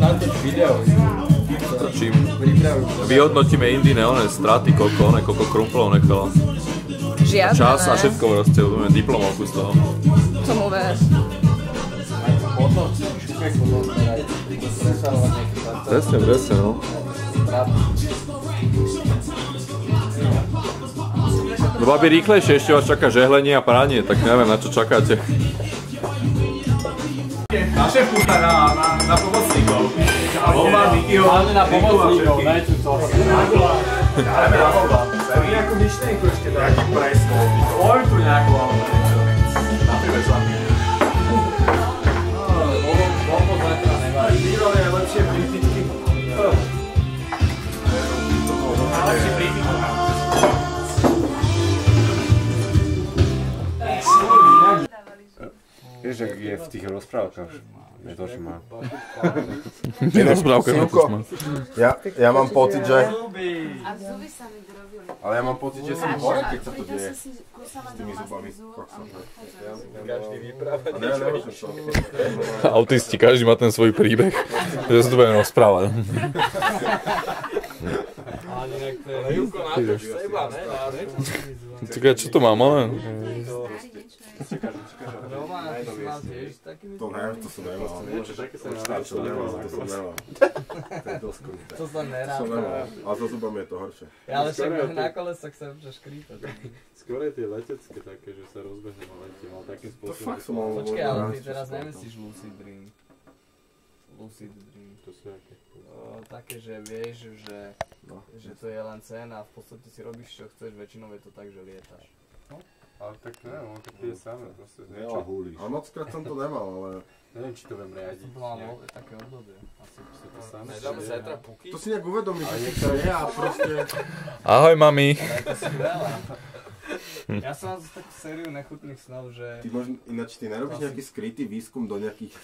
Natoč video. Čím vyhodnotíme Indy, one straty, koľko krumplov nechala. Žiadne, Čas a všetko proste, budeme diplomovku z toho. Tomu ver. Presne, no. No babi, rýchlejšie, ešte vás čaká žehlenie a pranie, tak neviem, na čo čakáte. Naše puta na pomocníkov. Máme na pomocníkov, najču to. Dáme na oba. Dáme nejakú myšlenku ešte dať. Nejaký presno. Pointu nejakú, ale napríklad zlatý. Bombo zajtra neváži. Zero je lepšie prípičky. Lepšie prípičky. Vieš, že je v tých rozprávkach, je to, že má. Ja mám pocit, že... A zuby sa mi drobili. Ale ja mám pocit, že som hore, keď sa to deje. S tými zubami. Každý vypráva niečo. Autisti, každý má ten svoj príbeh, že sa to budeme rozprávať. Ale Júko na to seba, ne? Čakaj, čo to mám, ale? To neviem, to som nemal. To sa nerád. A so zubami je to horšie. Ale však na kolesoch sa občas škrípe. Skôr je tie letecké také, že sa rozbehne a letí, ale takým spôsobom. To fakt som mal... Počkej, ale ty teraz nemyslíš Lucid Dream. Lucid Dream. To sú aké? Také, že vieš, že to je len sen a v podstate si robíš čo chceš, väčšinou je to tak, že lietaš. Ale tak neviem, tak tie samé proste. Niečo hulíš. A mockrát som to nemal, ale... Neviem, či to viem riadiť. To bola také obdobie. Asi Si to samé. nedáme zajtra puky? To si nejak uvedomíš, že to je a proste... Ahoj, mami. Ale to si veľa. Ja som mal takú sériu nechutných snov, že... Ty možno, ináč ty nerobíš nejaký skrytý výskum do nejakých...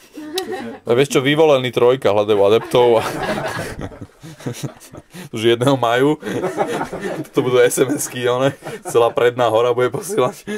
A vieš čo, vyvolený trojka, hľadajú adeptov a... Už jedného majú. To budú SMS-ky, celá predná hora bude posielať.